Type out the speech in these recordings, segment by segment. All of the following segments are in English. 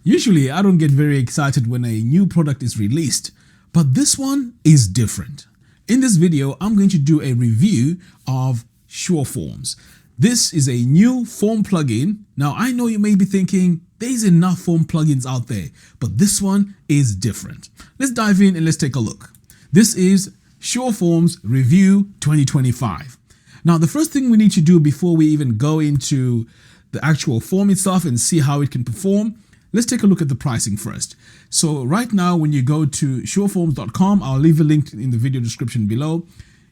Usually, I don't get very excited when a new product is released, but this one is different. In this video, I'm going to do a review of SureForms. This is a new form plugin. Now, I know you may be thinking there's enough form plugins out there, but this one is different. Let's dive in and let's take a look. This is SureForms Review 2025. Now, the first thing we need to do before we even go into the actual form itself and see how it can perform, let's take a look at the pricing first. So right now, when you go to sureforms.com, I'll leave a link in the video description below.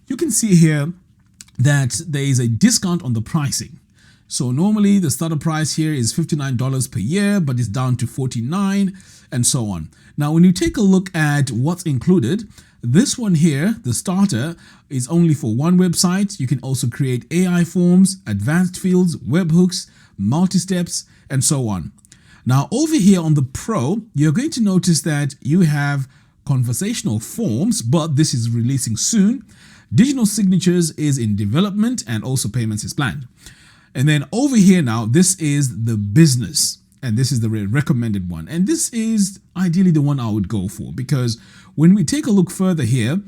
You can see here that there is a discount on the pricing. So normally the starter price here is $59 per year, but it's down to $49 and so on. Now, when you take a look at what's included, this one here, the starter, is only for one website. You can also create AI forms, advanced fields, webhooks, multi-steps, and so on. Now, over here on the Pro, you're going to notice that you have conversational forms, but this is releasing soon. Digital signatures is in development, and also payments is planned. And then over here now, this is the business, and this is the recommended one. And this is ideally the one I would go for, because when we take a look further here,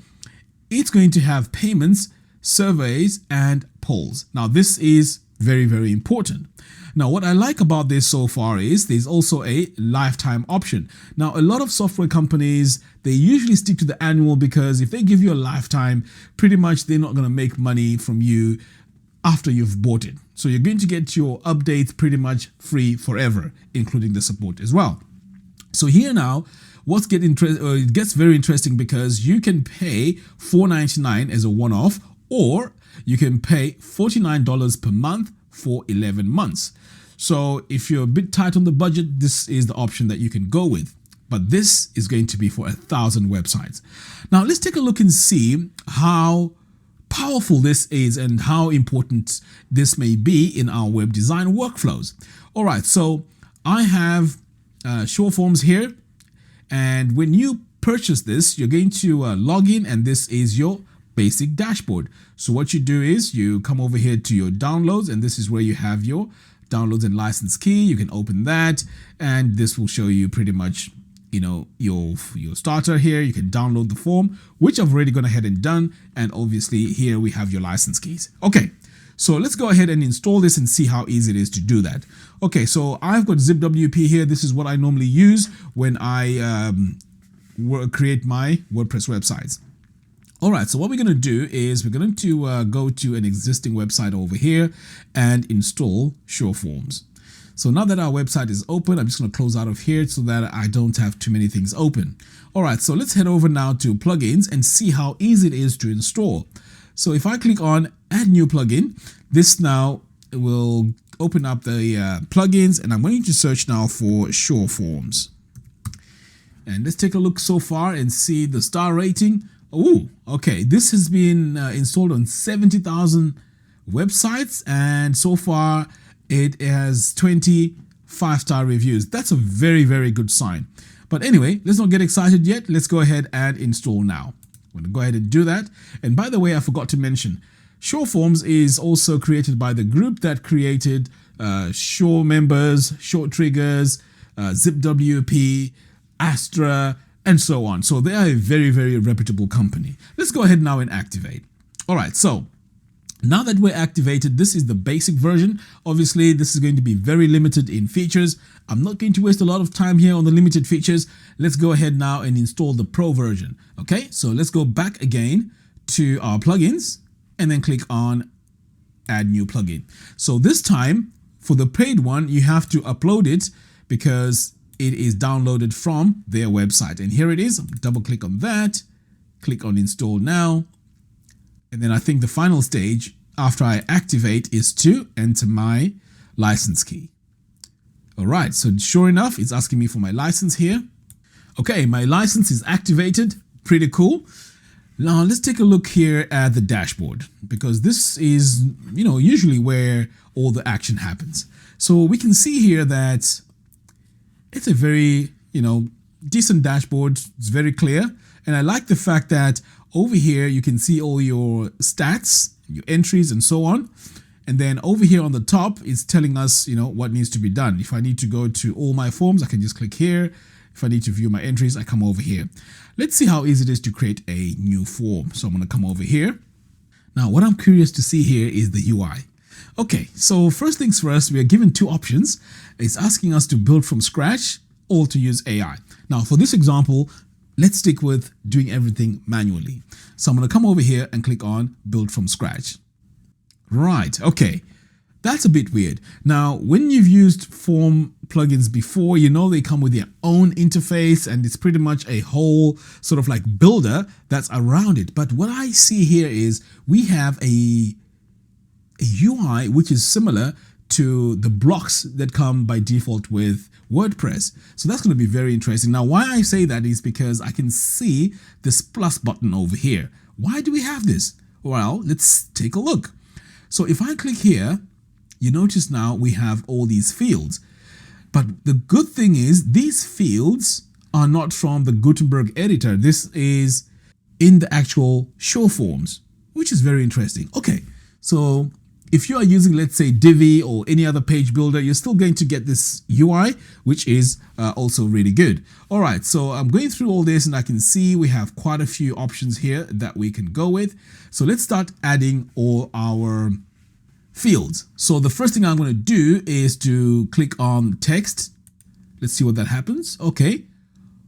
it's going to have payments, surveys, and polls. Now, this is very, very important. Now, what I like about this so far is there's also a lifetime option. Now, a lot of software companies, they usually stick to the annual, because if they give you a lifetime, pretty much they're not going to make money from you after you've bought it. So you're going to get your updates pretty much free forever, including the support as well. So here now, it gets very interesting, because you can pay $4.99 as a one-off, or you can pay $49 per month for 11 months. So if you're a bit tight on the budget, this is the option that you can go with. But this is going to be for 1,000 websites. Now, let's take a look and see how powerful this is and how important this may be in our web design workflows. All right, so I have SureForms here. And when you purchase this, you're going to log in, and this is your basic dashboard. So what you do is you come over here to your downloads, and this is where you have your downloads and license key. You can open that, and this will show you pretty much, you know, your starter here. You can download the form, which I've already gone ahead and done. And obviously here we have your license keys. Okay, so let's go ahead and install this and see how easy it is to do that. Okay, so I've got ZipWP here. This is what I normally use when I create my WordPress websites. All right, so what we're going to do is we're going to go to an existing website over here and install SureForms. So now that our website is open, I'm just going to close out of here so that I don't have too many things open. All right, so let's head over now to plugins and see how easy it is to install. So if I click on add new plugin, this now will open up the plugins, and I'm going to search now for SureForms. And let's take a look so far and see the star rating. Oh, okay. This has been installed on 70,000 websites, and so far it has 20 5-star reviews. That's a very, very good sign. But anyway, let's not get excited yet. Let's go ahead and install now. I'm going to go ahead and do that. And by the way, I forgot to mention, SureForms is also created by the group that created Sure Members, Short Triggers, ZipWP, Astra, and so on. So they are a very, very reputable company. Let's go ahead now and activate. All right, so now that we're activated, this is the basic version. Obviously, this is going to be very limited in features. I'm not going to waste a lot of time here on the limited features. Let's go ahead now and install the Pro version. Okay, so let's go back again to our plugins and then click on add new plugin. So this time for the paid one, you have to upload it because it is downloaded from their website. And here it is. Double click on that, click on install now. And then I think the final stage after I activate is to enter my license key. All right, so sure enough, it's asking me for my license here. Okay, my license is activated. Pretty cool. Now let's take a look here at the dashboard, because this is, you know, usually where all the action happens. So we can see here that it's a very, you know, decent dashboard. It's very clear. And I like the fact that over here you can see all your stats, your entries, and so on. And then over here on the top, it's telling us, what needs to be done. If I need to go to all my forms, I can just click here. If I need to view my entries, I come over here. Let's see how easy it is to create a new form. So I'm going to come over here. Now, what I'm curious to see here is the UI. Okay, so first things first, we are given two options. It's asking us to build from scratch or to use AI. Now, for this example, let's stick with doing everything manually. So I'm going to come over here and click on build from scratch. Right, okay. That's a bit weird. Now, when you've used form plugins before, they come with their own interface and it's pretty much a whole sort of like builder that's around it. But what I see here is we have a UI which is similar to the blocks that come by default with WordPress. So that's going to be very interesting. Now, why I say that is because I can see this plus button over here. Why do we have this? Well, let's take a look. So if I click here, you notice now we have all these fields. But the good thing is these fields are not from the Gutenberg editor. This is in the actual SureForms, which is very interesting. Okay, so if you are using, let's say, Divi or any other page builder, you're still going to get this UI, which is also really good. All right, so I'm going through all this and I can see we have quite a few options here that we can go with. So let's start adding all our fields. So the first thing I'm going to do is to click on text. Let's see what that happens. Okay,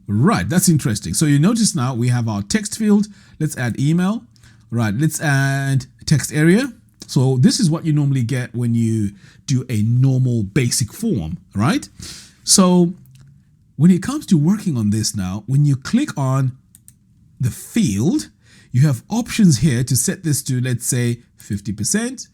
right, that's interesting. So you notice now we have our text field. Let's add email. Right, let's add text area. So this is what you normally get when you do a normal basic form, right? So when it comes to working on this now, when you click on the field, you have options here to set this to, let's say, 50%.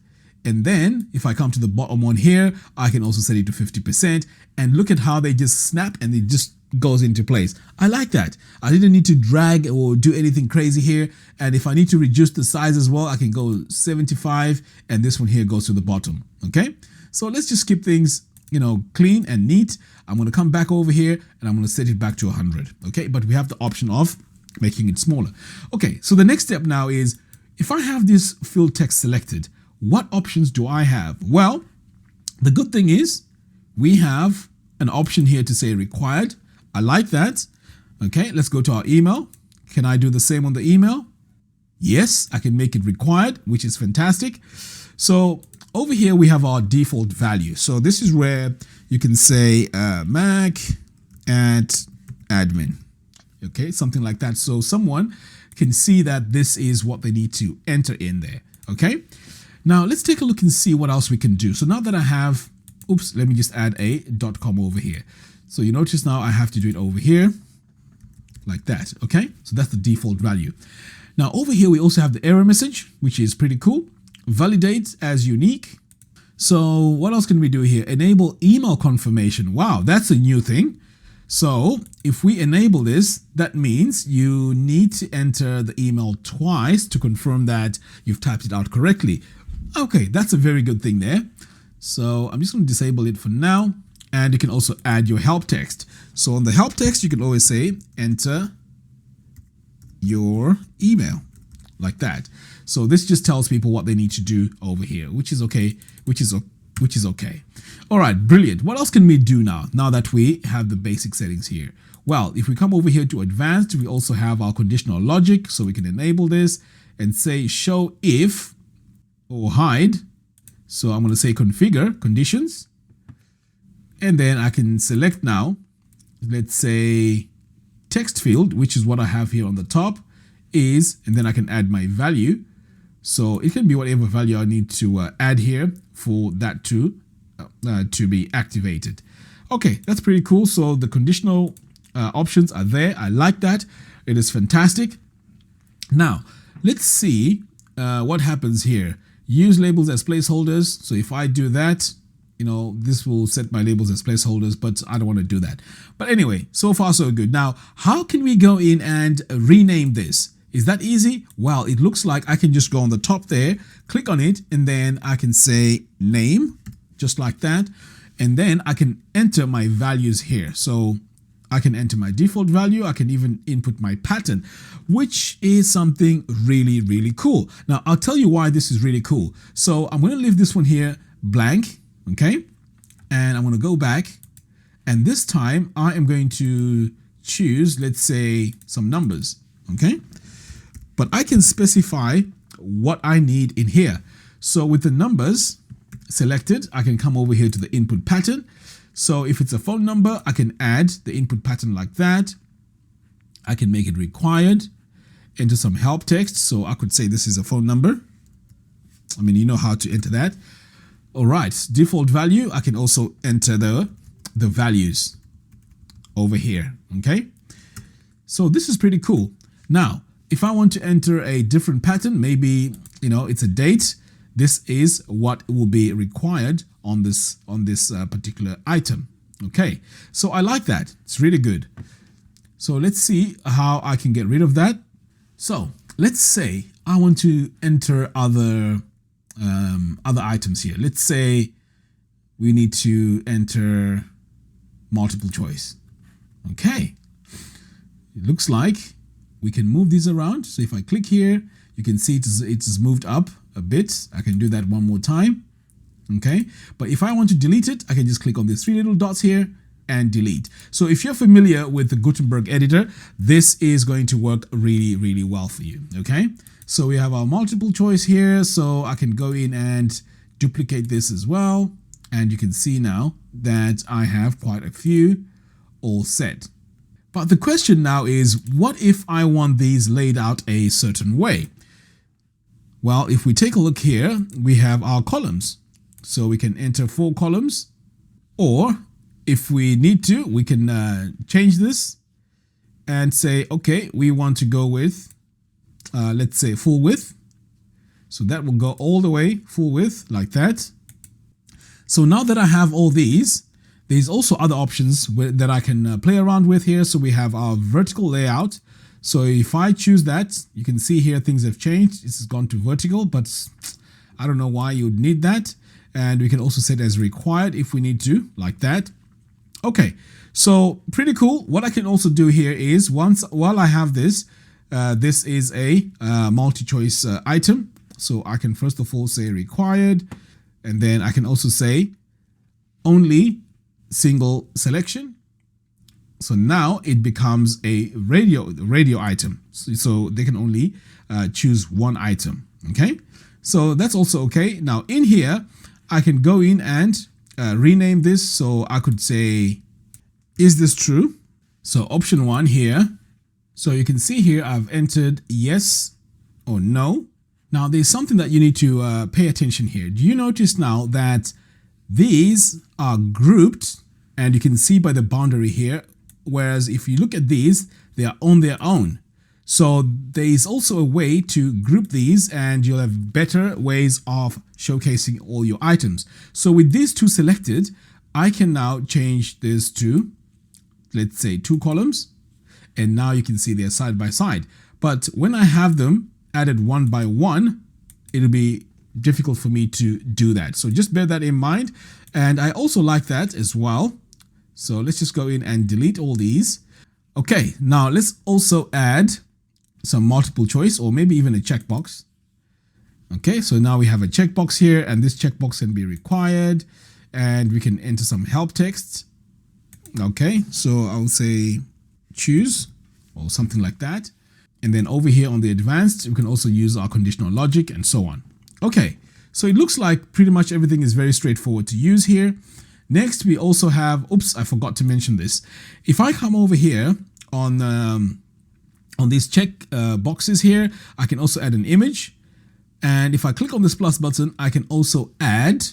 And then if I come to the bottom one here, I can also set it to 50%. And look at how they just snap and it just goes into place. I like that. I didn't need to drag or do anything crazy here. And if I need to reduce the size as well, I can go 75 and this one here goes to the bottom. Okay, so let's just keep things, clean and neat. I'm going to come back over here and I'm going to set it back to 100. Okay, but we have the option of making it smaller. Okay, so the next step now is if I have this field text selected, what options do I have? Well, the good thing is we have an option here to say required. I like that. Okay, let's go to our email. Can I do the same on the email? Yes, I can make it required, which is fantastic. So over here we have our default value. So this is where you can say Mac at admin. Okay, something like that. So someone can see that this is what they need to enter in there. Okay. Now let's take a look and see what else we can do. So now that I have, let me just add a .com over here. So you notice now I have to do it over here like that. Okay, so that's the default value. Now over here we also have the error message, which is pretty cool. Validate as unique. So what else can we do here? Enable email confirmation. Wow, that's a new thing. So if we enable this, that means you need to enter the email twice to confirm that you've typed it out correctly. Okay, that's a very good thing there. So I'm just going to disable it for now. And you can also add your help text. So on the help text, you can always say enter your email like that. So this just tells people what they need to do over here, which is okay, which is okay. All right, brilliant. What else can we do now that we have the basic settings here? Well, if we come over here to advanced, we also have our conditional logic. So we can enable this and say show if or hide. So I'm going to say configure conditions. And then I can select now, let's say text field, which is what I have here on the top is, and then I can add my value. So it can be whatever value I need to add here for that to be activated. Okay, that's pretty cool. So the conditional options are there. I like that. It is fantastic. Now, let's see what happens here. Use labels as placeholders. So if I do that, this will set my labels as placeholders, but I don't want to do that. But anyway, so far so good. Now, how can we go in and rename this? Is that easy? Well, it looks like I can just go on the top there, click on it, and then I can say name, just like that. And then I can enter my values here. So I can enter my default value. I can even input my pattern, which is something really, really cool. Now, I'll tell you why this is really cool. So I'm going to leave this one here blank, okay? And I'm going to go back. And this time I am going to choose, let's say, some numbers, okay? But I can specify what I need in here. So with the numbers selected, I can come over here to the input pattern. So if it's a phone number, I can add the input pattern like that. I can make it required, enter some help text. So I could say this is a phone number. I mean, you know how to enter that. All right, default value. I can also enter the values over here, okay? So this is pretty cool. Now, if I want to enter a different pattern, maybe, you know, it's a date. This is what will be required on this particular item. Okay, so I like that. It's really good. So let's see how I can get rid of that. So let's say I want to enter other items here. Let's say we need to enter multiple choice. Okay, it looks like we can move these around. So if I click here, you can see it's moved up a bit. I can do that one more time. Okay, but if I want to delete it, I can just click on these three little dots here and delete. So if you're familiar with the Gutenberg editor, this is going to work really, really well for you. Okay, so we have our multiple choice here. So I can go in and duplicate this as well. And you can see now that I have quite a few all set. But the question now is, what if I want these laid out a certain way? Well, if we take a look here, we have our columns. So we can enter 4 columns, or if we need to, we can change this and say, okay, we want to go with, let's say full width. So that will go all the way full width like that. So now that I have all these, there's also other options that I can play around with here. So we have our vertical layout. So if I choose that, you can see here things have changed. This has gone to vertical, but I don't know why you would need that. And we can also set as required if we need to, like that. Okay, so pretty cool. What I can also do here is while I have this, this is a multi-choice item. So I can first of all say required, and then I can also say only single selection. So now it becomes a radio item. So they can only choose one item. Okay, so that's also okay. Now in here, I can go in and rename this. So I could say, is this true? So option 1 here. So you can see here I've entered yes or no. Now there's something that you need to pay attention here. Do you notice now that these are grouped, and you can see by the boundary here, whereas if you look at these, they are on their own. So there is also a way to group these, and you'll have better ways of showcasing all your items. So with these two selected, I can now change this to, let's say, 2 columns, and now you can see they're side by side. But when I have them added one by one, it'll be difficult for me to do that. So just bear that in mind. And I also like that as well. So let's just go in and delete all these. Okay, now let's also add some multiple choice, or maybe even a checkbox. Okay, so now we have a checkbox here, and this checkbox can be required, and we can enter some help text. Okay, so I'll say choose or something like that. And then over here on the advanced, we can also use our conditional logic and so on. Okay, so it looks like pretty much everything is very straightforward to use here. Next, we also have, oops, I forgot to mention this. If I come over here on these check boxes here, I can also add an image. And if I click on this plus button, I can also add,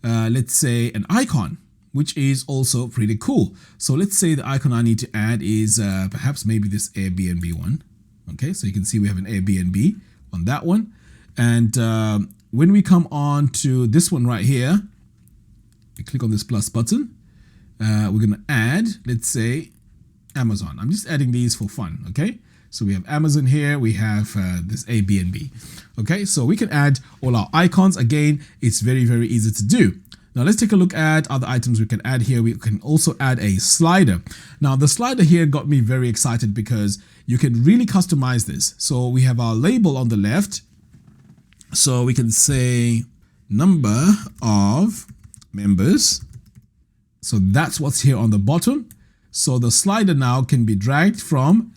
let's say, an icon, which is also pretty cool. So let's say the icon I need to add is perhaps maybe this Airbnb one. Okay, so you can see we have an Airbnb on that one. And when we come on to this one right here, we click on this plus button. We're going to add, let's say, Amazon. I'm just adding these for fun. Okay, so we have Amazon here. We have this Airbnb. Okay, so we can add all our icons. Again, it's very, very easy to do. Now let's take a look at other items we can add here. We can also add a slider. Now the slider here got me very excited because you can really customize this. So we have our label on the left. So we can say number of members. So that's what's here on the bottom. So the slider now can be dragged from,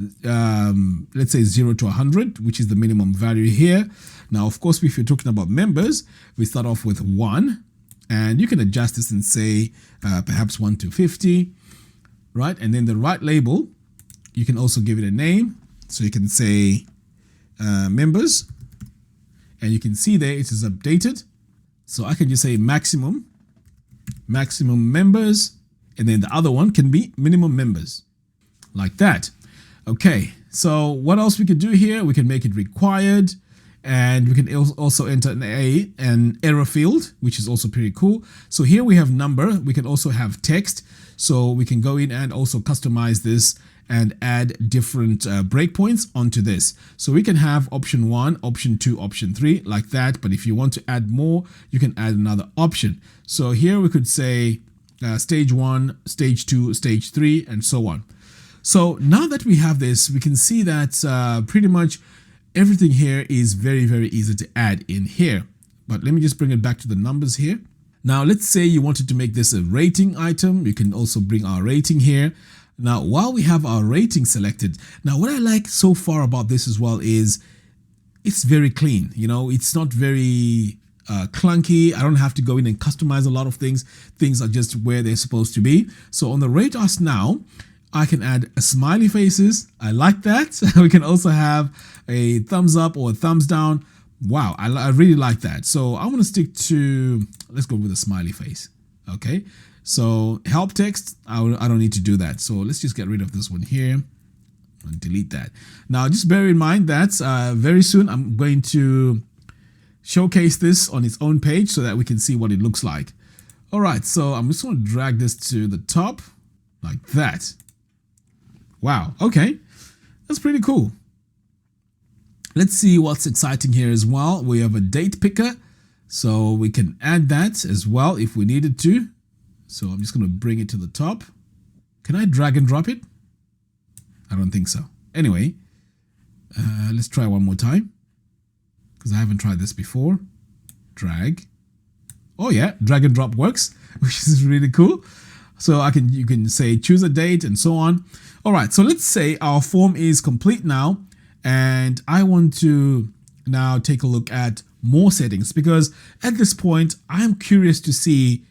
let's say 0 to 100, which is the minimum value here. Now, of course, if you're talking about members, we start off with 1, and you can adjust this and say perhaps 1 to 50, right? And then the right label, you can also give it a name. So you can say members, and you can see there it is updated. So I can just say maximum members. And then the other one can be minimum members, like that. Okay, so what else we could do here? We can make it required, and we can also enter an error field, which is also pretty cool. So here we have number. We can also have text. So we can go in and also customize this and add different breakpoints onto this. So we can have option 1, option 2, option 3, like that. But if you want to add more, you can add another option. So here we could say stage 1, stage 2, stage 3, and so on. So now that we have this, we can see that pretty much everything here is very, very easy to add in here. But let me just bring it back to the numbers here. Now, let's say you wanted to make this a rating item. You can also bring our rating here. Now, while we have our rating selected, now what I like so far about this as well is it's very clean. You know, it's not very clunky. I don't have to go in and customize a lot of things. Things are just where they're supposed to be. So on the rate us now, I can add a smiley faces. I like that. We can also have a thumbs up or a thumbs down. Wow, I really like that. So I want to stick to, let's go with a smiley face. Okay, so help text, I don't need to do that. So let's just get rid of this one here and delete that. Now just bear in mind that very soon I'm going to showcase this on its own page so that we can see what it looks like. All right, so I'm just going to drag this to the top like that. Wow, okay, that's pretty cool. Let's see what's exciting here as well. We have a date picker, so we can add that as well if we needed to. So I'm just going to bring it to the top. Can I drag and drop it? I don't think so. Anyway, let's try one more time, because I haven't tried this before. Drag. Oh yeah, drag and drop works, which is really cool. So you can say choose a date and so on. All right, so let's say our form is complete now, and I want to now take a look at more settings, because at this point I'm curious to see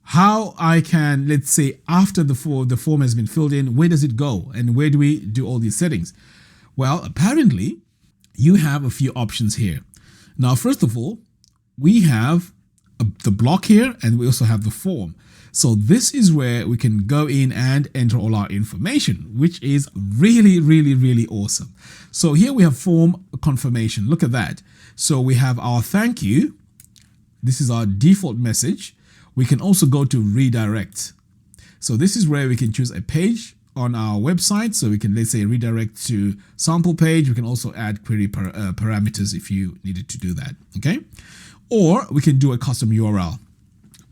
how I can, let's say after the form has been filled in, where does it go and where do we do all these settings? Well, apparently you have a few options here. Now, first of all, we have the block here, and we also have the form. So this is where we can go in and enter all our information, which is really, really, really awesome. So here we have form confirmation. Look at that. So we have our thank you. This is our default message. We can also go to redirect. So this is where we can choose a page on our website. So we can, let's say, redirect to sample page. We can also add query parameters if you needed to do that. Okay. Or we can do a custom URL.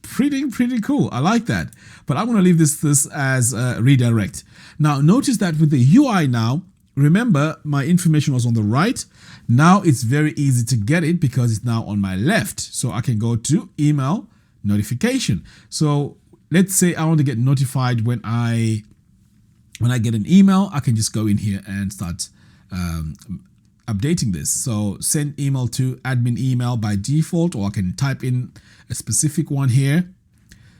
Pretty cool. I like that. But I'm going to leave this as redirect. Now, notice that with the UI now, remember my information was on the right. Now it's very easy to get it because it's now on my left. So I can go to email notification. So let's say I want to get notified when I get an email. I can just go in here and start updating this. So send email to admin email by default, or I can type in a specific one here.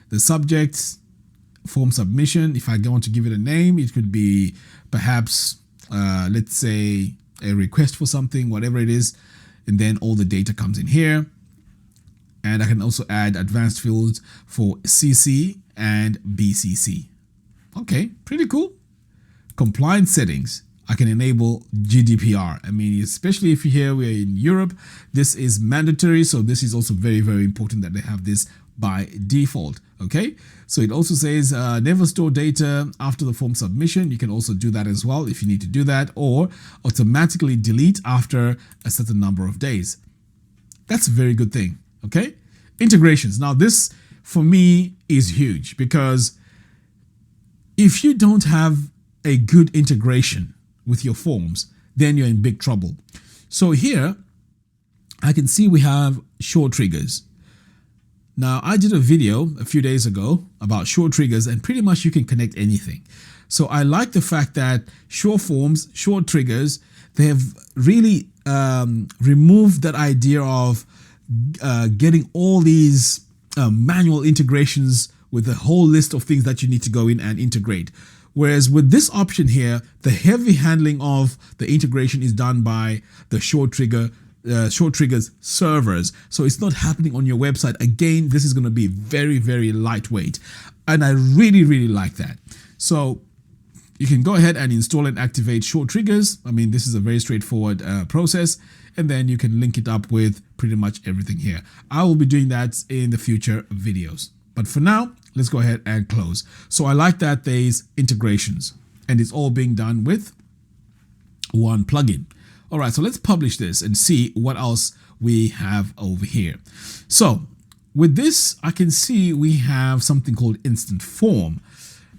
The subject, form submission. If I want to give it a name, it could be perhaps, let's say, a request for something, whatever it is. And then all the data comes in here. And I can also add advanced fields for CC and BCC. Okay, pretty cool. Compliance settings. I can enable GDPR. I mean, especially if you're here, we're in Europe, this is mandatory. So this is also very, very important that they have this by default. Okay. So it also says never store data after the form submission. You can also do that as well if you need to do that, or automatically delete after a certain number of days. That's a very good thing. Okay. Integrations. Now this for me is huge, because if you don't have a good integration with your forms, then you're in big trouble. So here I can see we have short triggers. Now, I did a video a few days ago about short triggers, and pretty much you can connect anything. So I like the fact that SureForms, short triggers, they have really removed that idea of getting all these manual integrations with a whole list of things that you need to go in and integrate. Whereas with this option here, the heavy handling of the integration is done by the short triggers servers. So it's not happening on your website. Again, this is going to be very, very lightweight. And I really, really like that. So you can go ahead and install and activate short triggers. I mean, this is a very straightforward process. And then you can link it up with pretty much everything here. I will be doing that in the future videos. But for now, let's go ahead and close. So I like that there's integrations and it's all being done with one plugin. All right, so let's publish this and see what else we have over here. So with this, I can see we have something called Instant Form.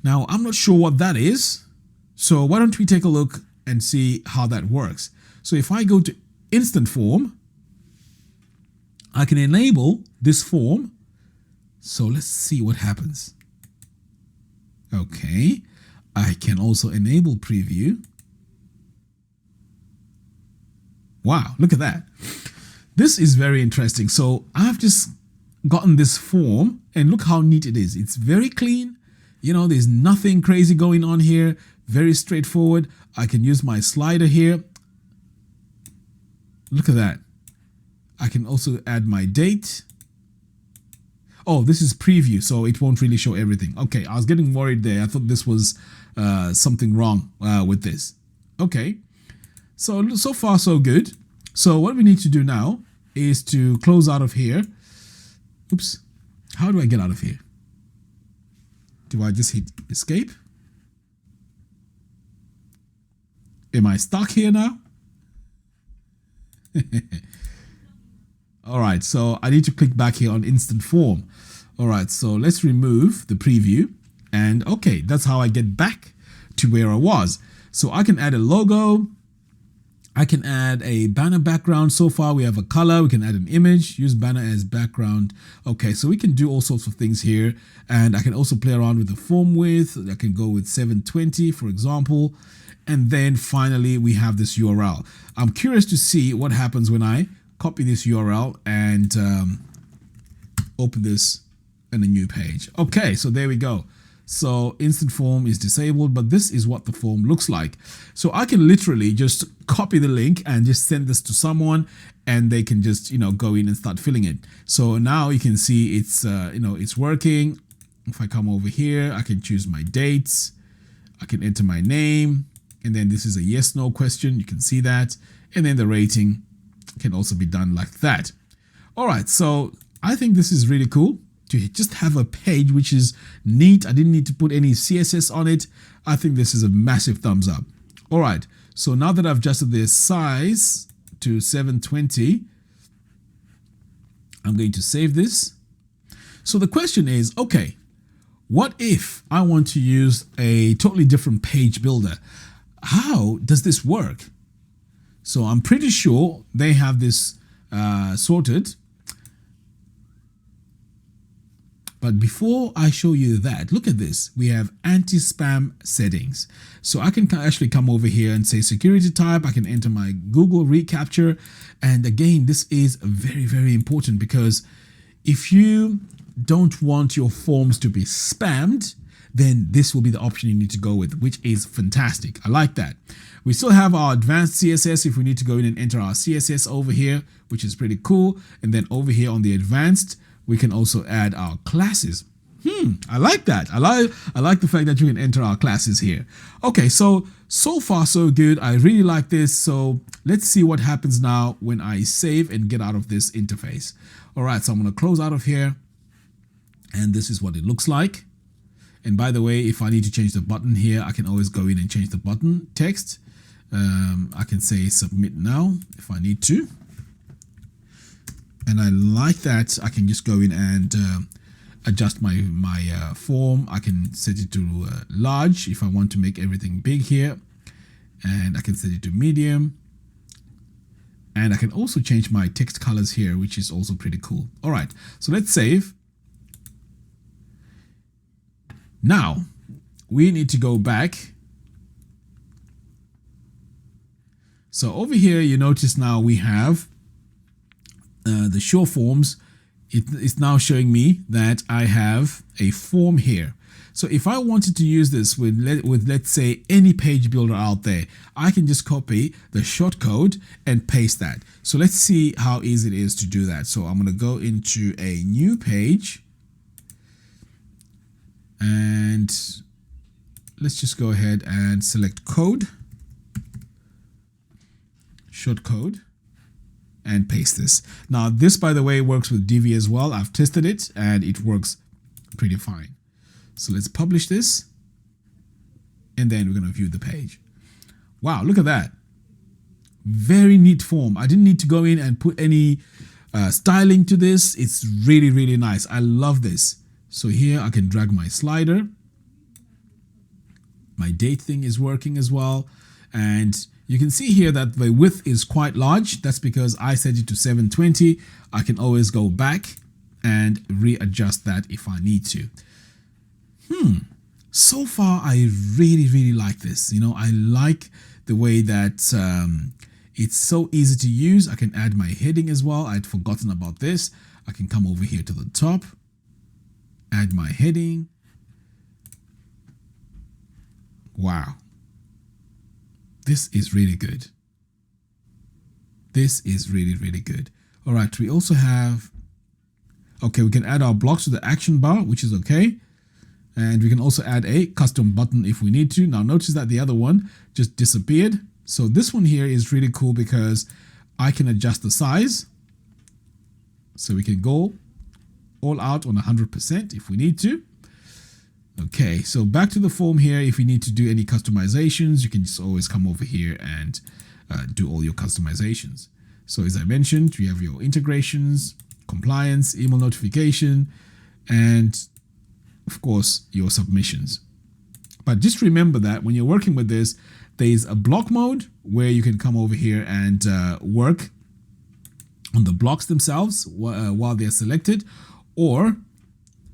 Now, I'm not sure what that is. So why don't we take a look and see how that works? So if I go to Instant Form, I can enable this form. So let's see what happens. Okay, I can also enable preview. Wow, look at that. This is very interesting. So I've just gotten this form and look how neat it is. It's very clean. You know, there's nothing crazy going on here. Very straightforward. I can use my slider here. Look at that. I can also add my date. Oh, this is preview, so it won't really show everything. Okay, I was getting worried there. I thought this was something wrong with this. Okay, so far so good. So what we need to do now is to close out of here. Oops, how do I get out of here? Do I just hit escape? Am I stuck here now? All right, so I need to click back here on Instant Form. All right, so let's remove the preview. And okay, that's how I get back to where I was. So I can add a logo. I can add a banner background. So far we have a color. We can add an image, use banner as background. Okay, so we can do all sorts of things here. And I can also play around with the form width. I can go with 720, for example. And then finally, we have this URL. I'm curious to see what happens when I copy this URL and open this in a new page. Okay, so there we go. So Instant Form is disabled, but this is what the form looks like. So I can literally just copy the link and just send this to someone and they can just, go in and start filling it. So now you can see it's, it's working. If I come over here, I can choose my dates. I can enter my name. And then this is a yes, no question. You can see that. And then the rating can also be done like that. All right, so I think this is really cool to just have a page which is neat. I didn't need to put any CSS on it. I think this is a massive thumbs up. All right, so now that I've adjusted the size to 720, I'm going to save this. So the question is, okay, what if I want to use a totally different page builder? How does this work? So I'm pretty sure they have this sorted. But before I show you that, look at this. We have anti-spam settings. So I can actually come over here and say security type. I can enter my Google reCAPTCHA. And again, this is very, very important because if you don't want your forms to be spammed, then this will be the option you need to go with, which is fantastic. I like that. We still have our advanced CSS if we need to go in and enter our CSS over here, which is pretty cool. And then over here on the advanced, we can also add our classes. I like that. I like the fact that you can enter our classes here. Okay, so far so good. I really like this. So let's see what happens now when I save and get out of this interface. All right, so I'm going to close out of here. And this is what it looks like. And by the way, if I need to change the button here, I can always go in and change the button text. I can say submit now if I need to. And I like that I can just go in and adjust my form. I can set it to large if I want to make everything big here, and I can set it to medium. And I can also change my text colors here, which is also pretty cool. All right, so let's save. Now we need to go back. So over here, you notice now we have the SureForms. It's now showing me that I have a form here. So if I wanted to use this with let's say any page builder out there, I can just copy the shortcode and paste that. So let's see how easy it is to do that. So I'm going to go into a new page, and let's just go ahead and select code, shortcode, and paste this. Now this, by the way, works with Divi as well. I've tested it and it works pretty fine. So let's publish this, and then we're going to view the page. Wow, look at that. Very neat form. I didn't need to go in and put any styling to this. It's really, really nice. I love this. So here I can drag my slider. My date thing is working as well. And you can see here that the width is quite large. That's because I set it to 720. I can always go back and readjust that if I need to. So far, I really, really like this. You know, I like the way that it's so easy to use. I can add my heading as well. I'd forgotten about this. I can come over here to the top, add my heading. Wow. This is really good. This is really, really good. All right, we also have, okay, we can add our blocks to the action bar, which is okay. And we can also add a custom button if we need to. Now notice that the other one just disappeared. So this one here is really cool because I can adjust the size. So we can go all out on 100% if we need to. Okay, so back to the form here. If you need to do any customizations, you can just always come over here and do all your customizations. So as I mentioned, you have your integrations, compliance, email notification, and of course, your submissions. But just remember that when you're working with this, there's a block mode where you can come over here and work on the blocks themselves while they're selected, or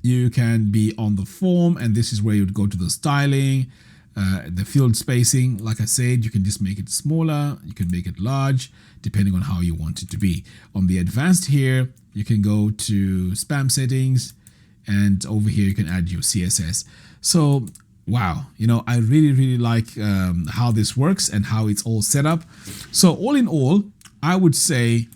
you can be on the form, and this is where you'd go to the styling, the field spacing. Like I said, you can just make it smaller, you can make it large, depending on how you want it to be. On the advanced here, you can go to spam settings, and over here you can add your CSS. So wow, you know, I really, really like how this works and how it's all set up. So all in all, I would say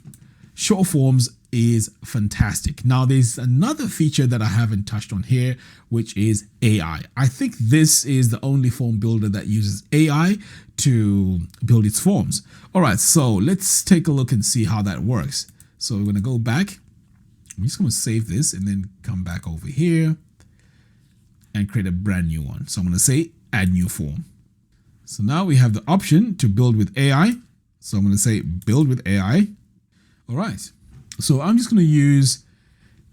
SureForms is fantastic. Now there's another feature that I haven't touched on here, which is AI. I think this is the only form builder that uses AI to build its forms. All right, so let's take a look and see how that works. So we're going to go back. I'm just going to save this and then come back over here and create a brand new one. So I'm going to say add new form. So now we have the option to build with AI. So I'm going to say build with AI. All right. So I'm just going to use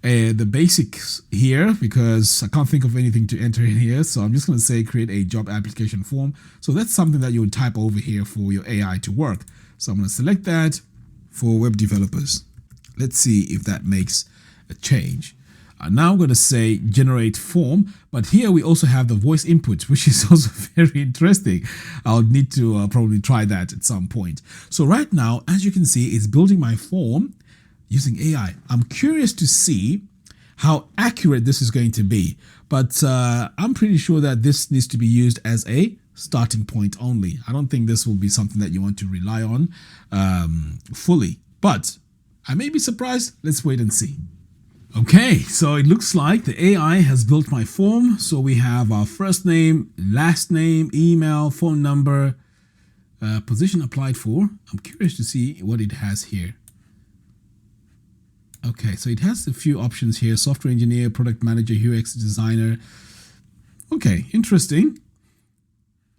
the basics here because I can't think of anything to enter in here. So I'm just going to say create a job application form. So that's something that you would type over here for your AI to work. So I'm going to select that for web developers. Let's see if that makes a change. Now I'm going to say generate form, but here we also have the voice input, which is also very interesting. I'll need to probably try that at some point. So right now, as you can see, it's building my form using AI. I'm curious to see how accurate this is going to be, but I'm pretty sure that this needs to be used as a starting point only. I don't think this will be something that you want to rely on fully, but I may be surprised. Let's wait and see. Okay, so it looks like the AI has built my form. So we have our first name, last name, email, phone number, position applied for. I'm curious to see what it has here. Okay, so it has a few options here: software engineer, product manager, UX designer. Okay, interesting.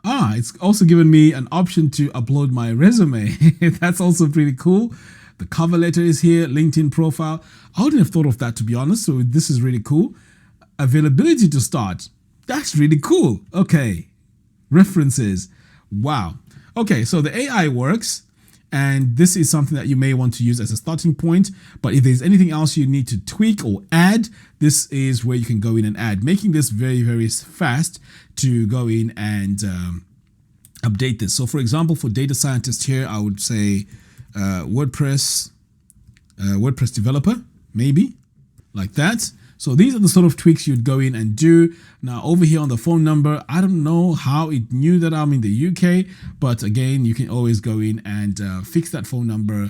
It's also given me an option to upload my resume. That's also pretty cool. The cover letter is here, LinkedIn profile. I wouldn't have thought of that, to be honest. So this is really cool. Availability to start. That's really cool. Okay. References. Wow. Okay, so the AI works, and this is something that you may want to use as a starting point. But if there's anything else you need to tweak or add, this is where you can go in and add, making this very, very fast to go in and update this. So for example, for data scientists here, I would say WordPress developer, maybe like that. So these are the sort of tweaks you'd go in and do. Now over here on the phone number, I don't know how it knew that I'm in the UK, but again, you can always go in and fix that phone number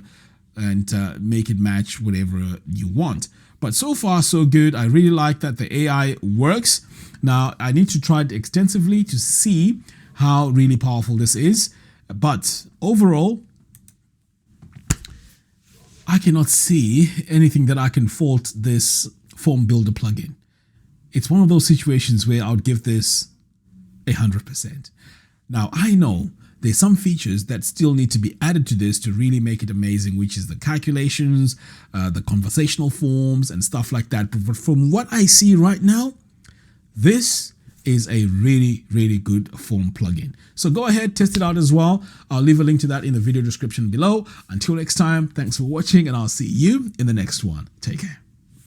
and make it match whatever you want. But so far, so good. I really like that the AI works. Now I need to try it extensively to see how really powerful this is. But overall, I cannot see anything that I can fault this form builder plugin. It's one of those situations where I would give this 100%. Now I know there's some features that still need to be added to this to really make it amazing, which is the calculations, the conversational forms and stuff like that. But from what I see right now, this is a really, really good form plugin. So go ahead, test it out as well. I'll leave a link to that in the video description below. Until next time, thanks for watching, and I'll see you in the next one. Take care.